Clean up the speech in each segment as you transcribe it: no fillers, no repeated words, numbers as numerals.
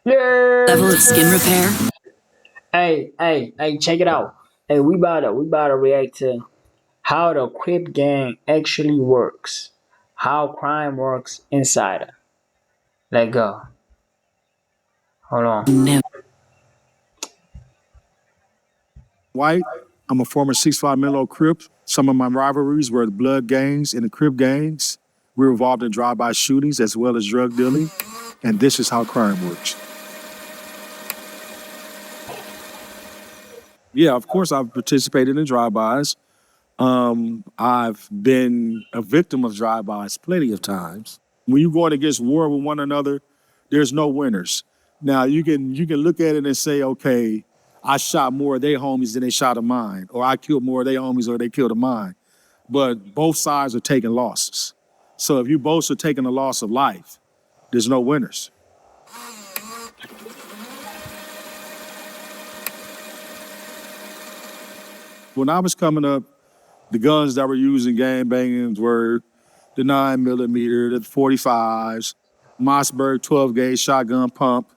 Level Yeah. of skin repair. Hey, check it out. Hey, we about to react to how the Crip gang actually works. How crime works inside it. Let go. Hold on. Never. White. I'm a former 6'5" Menlo Crip. Some of my rivalries were the Blood gangs and the Crip gangs. We were involved in drive-by shootings as well as drug dealing. And this is how crime works. Yeah, of course, I've participated in drive-bys. I've been a victim of drive-bys plenty of times. When you're going against war with one another, there's no winners. Now you can look at it and say, okay, I shot more of their homies than they shot of mine, or I killed more of their homies or they killed of mine. But both sides are taking losses. So if you both are taking a loss of life, there's no winners. When I was coming up, the guns that were used in gang bangings were the 9mm, the 45s, Mossberg 12 gauge shotgun pump,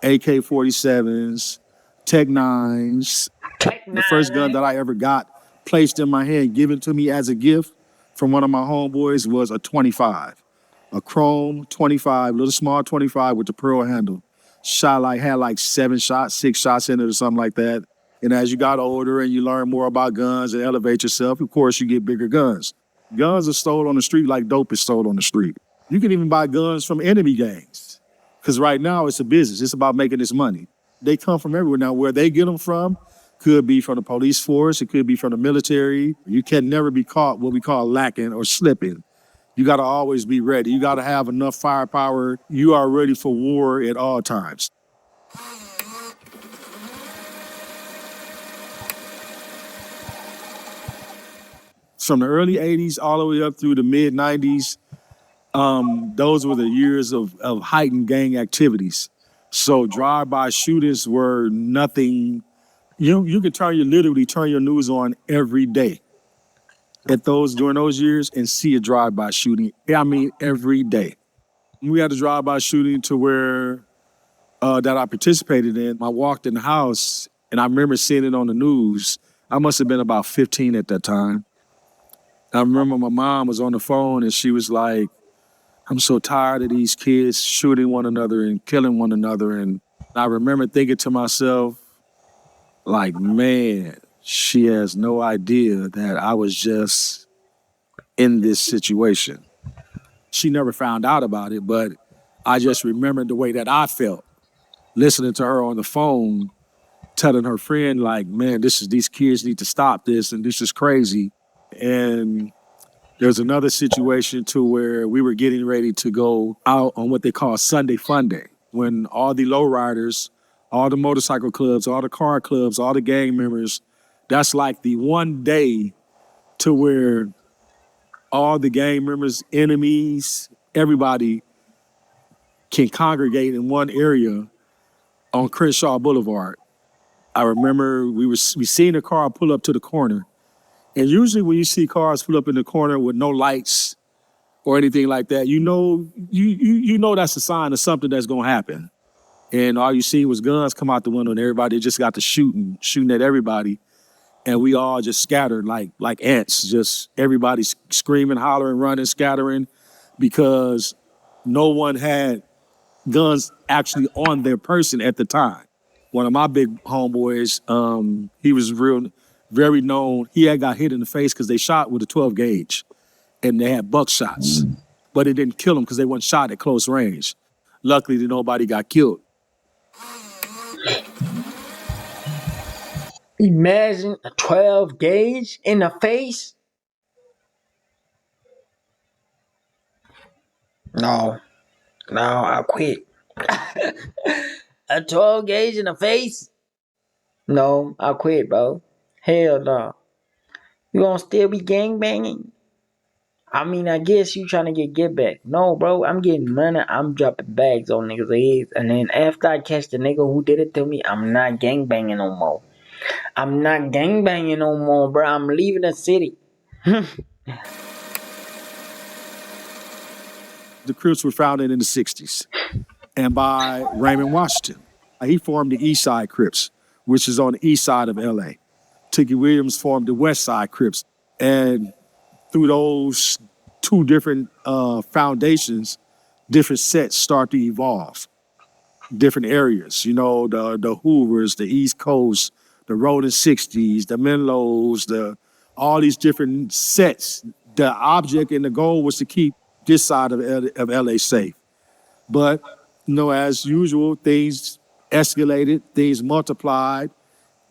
AK 47s, Tech 9s. Tech The first gun Nine. that I ever got placed in my hand, given to me as a gift from one of my homeboys, was a 25, a chrome 25, little small 25 with the pearl handle. Had like 7 shots, 6 shots in it or something like that. And as you got older and you learn more about guns and elevate yourself, of course, you get bigger guns. Guns are sold on the street like dope is sold on the street. You can even buy guns from enemy gangs because right now it's a business. It's about making this money. They come from everywhere. Now, where they get them from could be from the police force. It could be from the military. You can never be caught what we call lacking or slipping. You got to always be ready. You got to have enough firepower. You are ready for war at all times. From the early 80s all the way up through the mid 90s, those were the years of heightened gang activities. So drive-by shootings were nothing. You could literally turn your news on every day at those during those years and see a drive-by shooting. I mean, every day. We had a drive-by shooting to where that I participated in. I walked in the house and I remember seeing it on the news. I must have been about 15 at that time. I remember my mom was on the phone and she was like, I'm so tired of these kids shooting one another and killing one another. And I remember thinking to myself, like, man, she has no idea that I was just in this situation. She never found out about it, but I just remembered the way that I felt listening to her on the phone, telling her friend, like, man, these kids need to stop this and this is crazy. And there's another situation to where we were getting ready to go out on what they call Sunday Fun Day, when all the lowriders, all the motorcycle clubs, all the car clubs, all the gang members, that's like the one day to where all the gang members, enemies, everybody can congregate in one area on Crenshaw Boulevard. I remember we seen a car pull up to the corner. And usually when you see cars pull up in the corner with no lights or anything like that, you know that's a sign of something that's gonna happen. And all you see was guns come out the window and everybody just got to shooting at everybody. And we all just scattered like ants, just everybody screaming, hollering, running, scattering, because no one had guns actually on their person at the time. One of my big homeboys, he was very known. He had got hit in the face because they shot with a 12 gauge and they had buckshots, but it didn't kill him because they weren't shot at close range. Luckily, nobody got killed. Imagine a 12 gauge in the face. No, no, I quit. A 12 gauge in the face? No, I quit, bro. Hell no. You gonna still be gang banging? I mean, I guess you trying to get back. No, bro, I'm getting money. I'm dropping bags on niggas' heads. And then after I catch the nigga who did it to me, I'm not gang banging no more. I'm not gang banging no more, bro. I'm leaving the city. The Crips were founded in the 60s. and by Raymond Washington. He formed the East Side Crips, which is on the east side of LA. Tiki Williams formed the West Side Crips. And through those two different foundations, different sets start to evolve. Different areas, the Hoovers, the East Coast, the Rolling 60s, the Menlos, all these different sets. The object and the goal was to keep this side of LA safe. But, as usual, things escalated, things multiplied,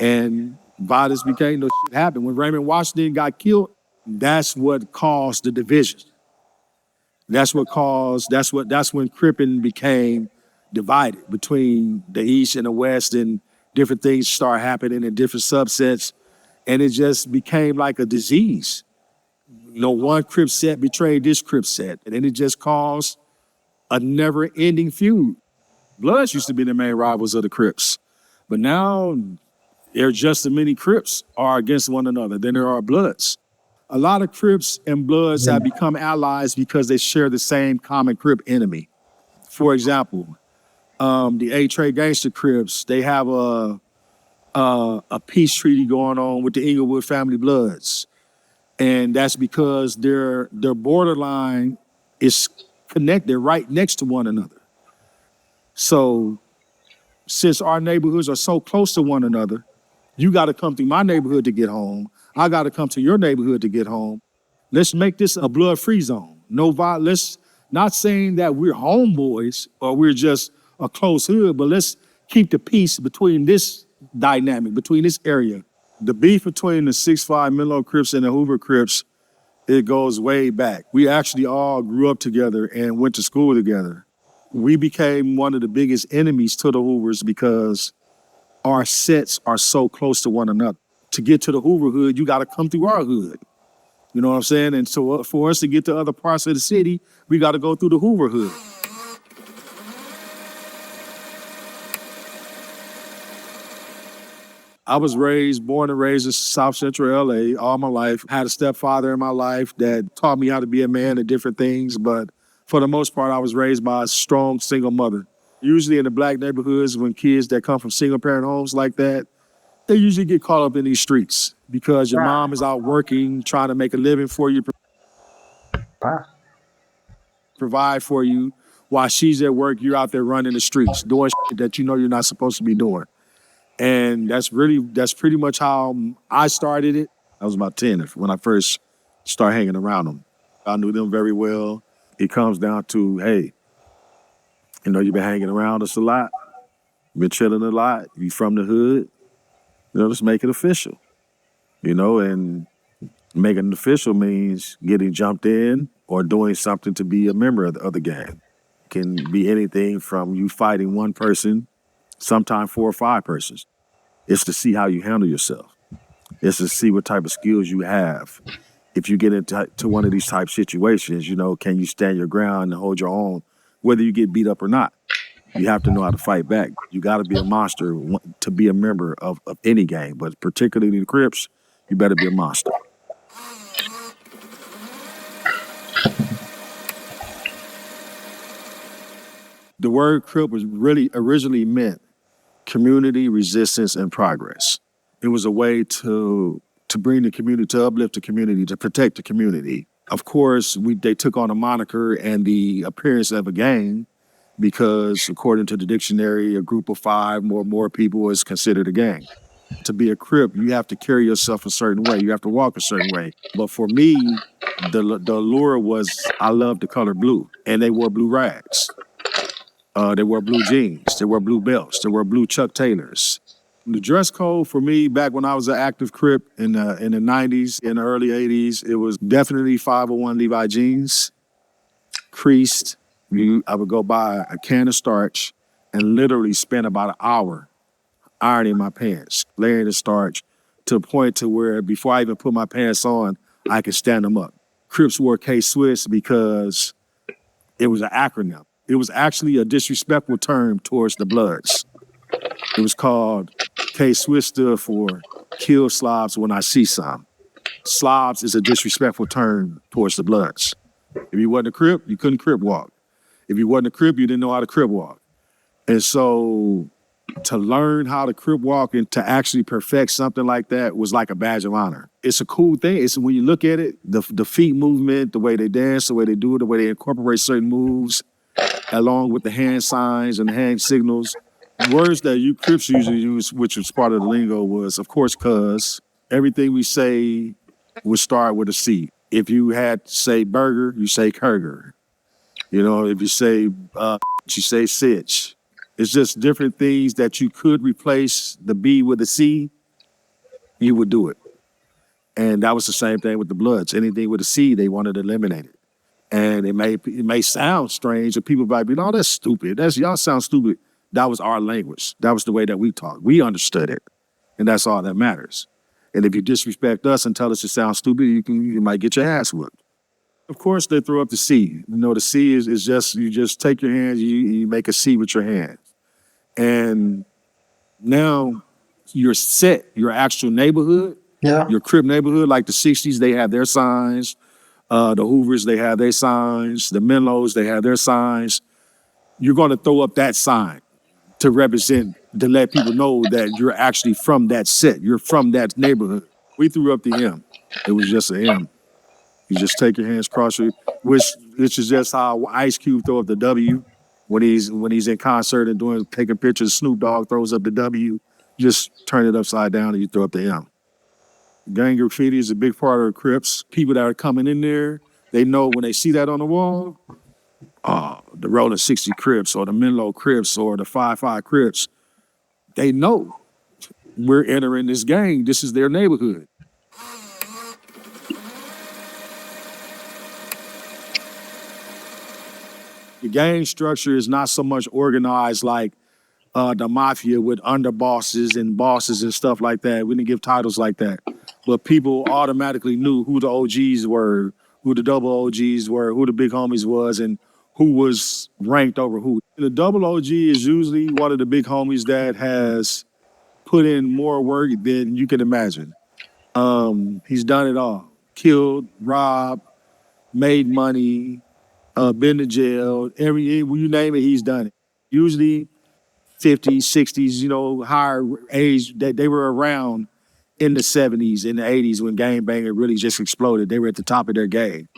and violence became no shit happened. When Raymond Washington got killed, that's what caused the division. That's when Crippin became divided between the East and the West, and different things start happening in different subsets. And it just became like a disease. One Crip set betrayed this Crip set. And then it just caused a never-ending feud. Bloods used to be the main rivals of the Crips. But now there are just as many Crips are against one another than there are Bloods. A lot of Crips and Bloods have become allies because they share the same common Crip enemy. For example, the A-Trade Gangster Crips, they have a peace treaty going on with the Inglewood family Bloods. And that's because their borderline is connected right next to one another. So since our neighborhoods are so close to one another, you got to come through my neighborhood to get home. I got to come to your neighborhood to get home. Let's make this a blood-free zone. No violence. Not saying that we're homeboys or we're just a close hood, but let's keep the peace between this dynamic, between this area. The beef between the 6'5" Menlo Crips and the Hoover Crips, it goes way back. We actually all grew up together and went to school together. We became one of the biggest enemies to the Hoovers because our sets are so close to one another. To get to the Hoover hood, you got to come through our hood. You know what I'm saying? And so for us to get to other parts of the city, we got to go through the Hoover hood. I was born and raised in South Central LA all my life. Had a stepfather in my life that taught me how to be a man and different things. But for the most part, I was raised by a strong single mother. Usually in the black neighborhoods, when kids that come from single parent homes like that, they usually get caught up in these streets because your mom is out working, trying to make a living for you, provide for you. While she's at work, you're out there running the streets, doing shit that you're not supposed to be doing. And that's pretty much how I started it. I was about 10 when I first started hanging around them. I knew them very well. It comes down to, hey, you've been hanging around us a lot. You've been chilling a lot. You from the hood. Let's make it official. And making it official means getting jumped in or doing something to be a member of the gang. It can be anything from you fighting one person, sometimes 4 or 5 persons. It's to see how you handle yourself. It's to see what type of skills you have. If you get into one of these type situations, can you stand your ground and hold your own, whether you get beat up or not? You have to know how to fight back. You got to be a monster to be a member of any gang, but particularly the Crips, you better be a monster. The word Crip was really originally meant community, resistance, and progress. It was a way to bring the community, to uplift the community, to protect the community. Of course, they took on a moniker and the appearance of a gang because, according to the dictionary, a group of 5 or more people is considered a gang. To be a Crip, you have to carry yourself a certain way. You have to walk a certain way. But for me, the allure was I loved the color blue, and they wore blue rags. They wore blue jeans. They wore blue belts. They wore blue Chuck Taylors. The dress code for me back when I was an active Crip in the 90s, in the early 80s, it was definitely 501 Levi jeans, creased. I would go buy a can of starch and literally spend about an hour ironing my pants, layering the starch to the point to where before I even put my pants on, I could stand them up. Crips wore K-Swiss because it was an acronym. It was actually a disrespectful term towards the Bloods. It was called K-Swiss stood for kill slobs when I see some. Slobs is a disrespectful term towards the Bloods. If you wasn't a Crip, you couldn't Crip walk. If you wasn't a Crip, you didn't know how to Crip walk. And so to learn how to crip walk and to actually perfect something like that was like a badge of honor. It's a cool thing. It's when you look at it, the feet movement, the way they dance, the way they do it, the way they incorporate certain moves, along with the hand signs and the hand signals. Words that you Crips usually use, which was part of the lingo, was of course cuz. Everything we say would start with a C. If you had to say burger, you say kurger. You know, if you say you say sitch. It's just different things that you could replace the B with a C, you would do it. And that was the same thing with the Bloods. Anything with a C, they wanted to eliminate it. And it may sound strange, and people might be, no, that's stupid. Y'all sound stupid. That was our language. That was the way that we talked. We understood it. And that's all that matters. And if you disrespect us and tell us it sounds stupid, you might get your ass whooped. Of course, they throw up the C. You know, the C is just, you just take your hands, you make a C with your hands. And now you're set, your actual neighborhood, Yeah. your Crip neighborhood, like the 60s, they have their signs. The Hoovers, they have their signs. The Menlos, they have their signs. You're going to throw up that sign to represent, to let people know that you're actually from that set. You're from that neighborhood. We threw up the M. It was just an M. You just take your hands across your, which is just how Ice Cube throw up the W when he's in concert and taking pictures. Snoop Dogg throws up the W. Just turn it upside down and you throw up the M. Gang graffiti is a big part of the Crips. People that are coming in there, they know when they see that on the wall, the Rolling 60 Crips or the Menlo Crips or the 5-5 Crips, they know we're entering this gang. This is their neighborhood. The gang structure is not so much organized like the mafia with underbosses and bosses and stuff like that. We didn't give titles like that. But people automatically knew who the OGs were, who the double OGs were, who the big homies was, and who was ranked over who. The double OG is usually one of the big homies that has put in more work than you can imagine. He's done it all. Killed, robbed, made money, been to jail. You name it, he's done it. Usually 50s, 60s, you know, higher age, that they were around in the 70s, in the 80s when gangbanging really just exploded. They were at the top of their game.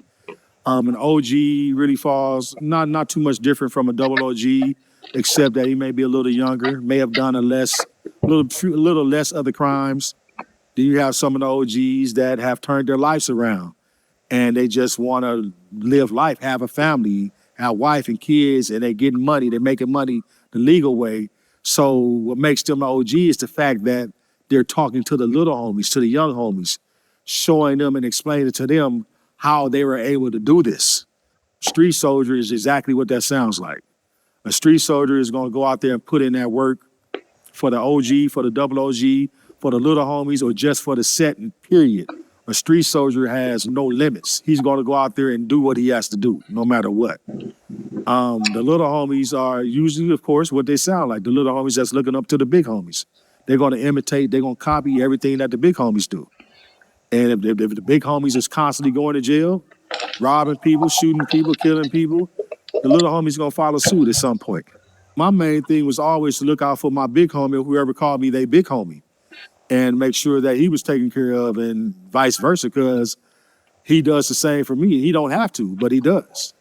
An OG really falls not too much different from a double OG, except that he may be a little younger, may have done a little less other crimes. Then you have some of the OGs that have turned their lives around and they just want to live life, have a family, have wife and kids, and they getting money, they're making money the legal way. So what makes them an OG is the fact that they're talking to the little homies, to the young homies, showing them and explaining to them how they were able to do this. Street soldier is exactly what that sounds like. A street soldier is going to go out there and put in that work for the OG, for the double OG, for the little homies, or just for the set and period. A street soldier has no limits. He's going to go out there and do what he has to do, no matter what. The little homies are usually, of course, what they sound like. The little homies that's looking up to the big homies. They're going to imitate, they're going to copy everything that the big homies do. And if the big homies is constantly going to jail, robbing people, shooting people, killing people, the little homies going to follow suit at some point. My main thing was always to look out for my big homie, or whoever called me they big homie, and make sure that he was taken care of and vice versa, because he does the same for me. He don't have to, but he does.